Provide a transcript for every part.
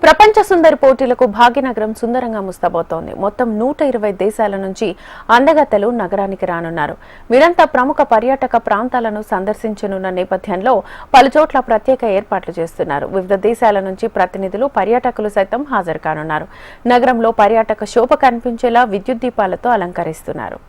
ప్రపంచ సుందరి పోటీలకు భాగ్యనగరం సుందరంగా ముస్తాబోతోంది. మొత్తం 120 దేశాల నుంచి అందగత్తెలు నగరానికి రానున్నారు. వీరంతా ప్రముఖ పర్యాటక ప్రాంతాలను సందర్శించనున్న నేపథ్యంలో పలుచోట్ల ప్రత్యేక ఏర్పాట్లు చేస్తున్నారు. వివిధ దేశాల నుంచి ప్రతినిధులు, పర్యాటకులు సైతం హాజరు కానున్నారు. నగరంలో పర్యాటక శోభ కనిపించేలా విద్యుత్ దీపాలతో అలంకరిస్తున్నారు.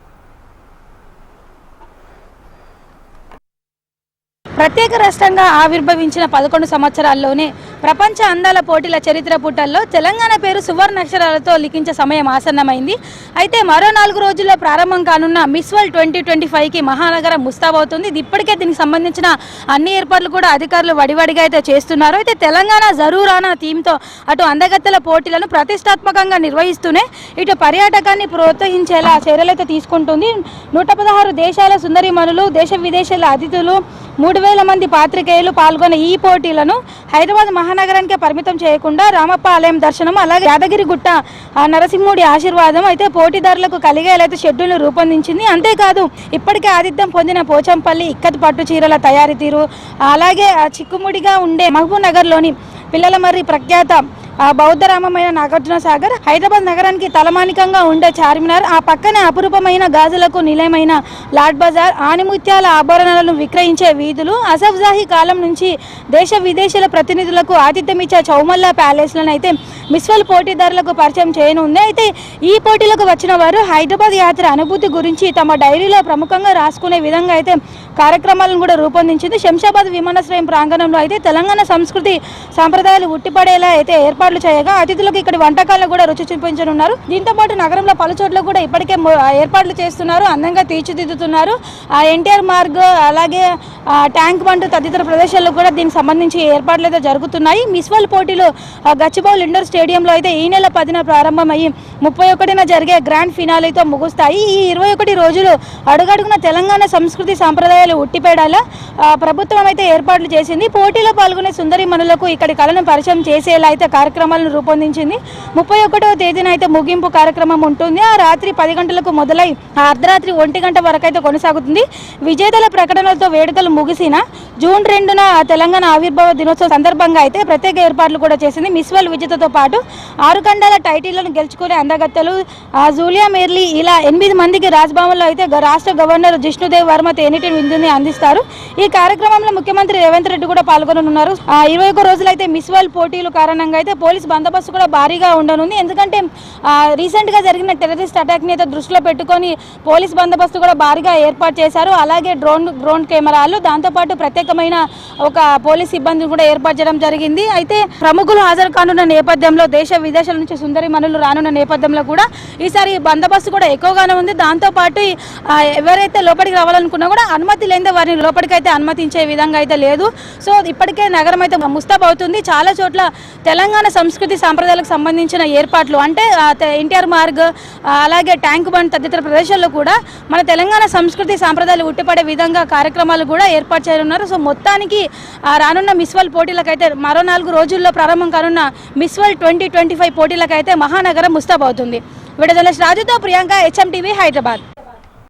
ప్రత్యేక రాష్ట్రంగా ఆవిర్భవించిన 11 సంవత్సరాల్లోనే ప్రపంచ అందాల పోటీల చరిత్ర పుటల్లో తెలంగాణ పేరు సువర్ణాక్షరాలతో లిఖించే సమయం ఆసన్నమైంది. అయితే మరో 4 రోజుల్లో ప్రారంభం కానున్న మిస్ వరల్డ్ 2025కి మహానగరం ముస్తాబవుతుంది. ఇప్పటికే దీనికి సంబంధించిన అన్ని ఏర్పాట్లు కూడా అధికారులు వడివడిగా అయితే చేస్తున్నారు. అయితే తెలంగాణ జరూరానా థీమ్తో అటు అందగత్తెల పోటీలను ప్రతిష్టాత్మకంగా నిర్వహిస్తూనే ఇటు పర్యాటకాన్ని ప్రోత్సహించేలా చర్యలైతే తీసుకుంటుంది. 116 దేశాల సుందరిమణులు, దేశ విదేశాల అతిథులు, 3000 మంది పాత్రికేయులు పాల్గొన్న ఈ పోటీలను హైదరాబాద్ మహానగరానికే పరిమితం చేయకుండా రామప్ప ఆలయం దర్శనం, అలాగే యాదగిరిగుట్ట నరసింహుడి ఆశీర్వాదం అయితే పోటీదారులకు కలిగేలైతే షెడ్యూల్ను రూపొందించింది. అంతేకాదు ఇప్పటికే ఆతిథ్యం పొందిన పోచంపల్లి ఇక్కత్ పట్టు చీరల తయారీ తీరు, అలాగే చిక్కుముడిగా ఉండే మహబూబ్ నగర్లోని పిల్లల మర్రి ప్రఖ్యాత బౌద్ధరామమైన నాగార్జున సాగర్, హైదరాబాద్ నగరానికి తలమానికంగా ఉండే చార్మినార్, ఆ పక్కనే అపురూపమైన గాజులకు నిలయమైన లాడ్ బజార్, ఆనిముత్యాల ఆభరణాలను విక్రయించే వీధులు, అసఫ్జాహీ కాలం నుంచి దేశ విదేశాల ప్రతినిధులకు ఆతిథ్యం ఇచ్చే చౌమల్లా ప్యాలెస్లను అయితే మిస్ వరల్డ్ పోటీదారులకు పరిచయం చేయనుంది. అయితే ఈ పోటీలకు వచ్చిన వారు హైదరాబాద్ యాత్ర అనుభూతి గురించి తమ డైరీలో ప్రముఖంగా రాసుకునే విధంగా అయితే కార్యక్రమాలను కూడా రూపొందించింది. శంషాబాద్ విమానాశ్రయం ప్రాంగణంలో అయితే తెలంగాణ సంస్కృతి సాంప్రదాయాలు ఉట్టిపడేలా అయితే ఏర్పాట్లు చేయగా అతిథులకు ఇక్కడ వంటకాలను కూడా రుచి చూపించనున్నారు. దీంతో పాటు నగరంలో పలుచోట్ల కూడా ఇప్పటికే ఏర్పాట్లు చేస్తున్నారు, అందంగా తీర్చిదిద్దుతున్నారు. ఎన్టీఆర్ మార్గ్, అలాగే ట్యాంక్ బండ్ తదితర ప్రదేశాల్లో కూడా దీనికి సంబంధించి ఏర్పాట్లు అయితే జరుగుతున్నాయి. మిస్ వరల్డ్ పోటీలు గచ్చిబౌల్ ఇండోర్ స్టేడియంలో అయితే ఈ నెల 10న ప్రారంభమయ్యి 31న జరిగే గ్రాండ్ ఫినాలేతో ముగుస్తాయి. ఈ 21 రోజులు అడుగడుగున తెలంగాణ సంస్కృతి సాంప్రదాయాలు ఉట్టిపేడాలా ప్రభుత్వం అయితే ఏర్పాట్లు చేసింది. పోటీలో పాల్గొనే సుందరిమణులకు ఇక్కడి కళను పరిచయం చేసేలా అయితే కార్యక్రమాలను రూపొందించింది. 31వ తేదీన అయితే ముగింపు కార్యక్రమం ఉంటుంది. ఆ రాత్రి 10 గంటలకు మొదలై అర్ధరాత్రి 1 గంట వరకు అయితే కొనసాగుతుంది. విజేతల ప్రకటనలతో వేడుకలు ముగిసిన జూన్ 2న తెలంగాణ ఆవిర్భావ దినోత్సవం సందర్భంగా అయితే ప్రత్యేక ఏర్పాట్లు కూడా చేసింది. మిస్ వరల్డ్ విజేతతో పాటు 6 ఖండాల టైటిళ్లను గెలుచుకునే అందగత్తెలు జూలియా మేర్లీ ఇలా 8 మందికి రాజ్భవన్లో అయితే రాష్ట్ర గవర్నర్ జిష్ణుదేవ్ వర్మ తేనీటి విందుని అందిస్తారు. ఈ కార్యక్రమంలో ముఖ్యమంత్రి రేవంత్ రెడ్డి కూడా పాల్గొననున్నారు. 21 రోజులు అయితే మిస్ వరల్డ్ పోటీలు కారణంగా అయితే పోలీస్ బందోబస్తు కూడా భారీగా ఉండనుంది. ఎందుకంటే రీసెంట్గా జరిగిన టెర్రరిస్ట్ అటాక్ని అయితే దృష్టిలో పెట్టుకొని పోలీస్ బందోబస్తు కూడా భారీగా ఏర్పాటు చేశారు. అలాగే డ్రోన్ కెమెరాలు, దాంతోపాటు ప్రత్యేకమైన ఒక పోలీస్ సిబ్బందిని కూడా ఏర్పాటు చేయడం జరిగింది. అయితే ప్రముఖులు హాజరు కానున్న నేపథ్యంలో, దేశ విదేశాల నుంచి సుందరి మనులు రానున్న నేపథ్యంలో కూడా ఈసారి బందోబస్తు కూడా ఎక్కువగానే ఉంది. దాంతోపాటు ఎవరైతే లోపలికి రావాలనుకున్నా కూడా అనుమతి లేనిదే వారిని లోపలికి అయితే అనుమతించే విధంగా అయితే లేదు. సో ఇప్పటికే నగరం అయితే ముస్తాబ్ అవుతుంది. చాలా చోట్ల తెలంగాణ సంస్కృతి సాంప్రదాయాలకు సంబంధించిన ఏర్పాట్లు అంటే ఎన్టీఆర్ మార్గ్, అలాగే ట్యాంక్ బండ్ తదితర ప్రదేశాల్లో కూడా మన తెలంగాణ సంస్కృతి సాంప్రదాయాలు ఉట్టిపడే విధంగా కార్యక్రమాలు కూడా ఏర్పాటు చేయనున్నారు. సో మొత్తానికి రానున్న మిస్ వరల్డ్ పోటీలకైతే మరో 4 రోజుల్లో ప్రారంభం కానున్న మిస్ వరల్డ్ 2025 పోటీలకైతే మహానగరం ముస్తాబ్ అవుతుంది. విడుదల రాజుతో ప్రియాంక, HM TV, హైదరాబాద్.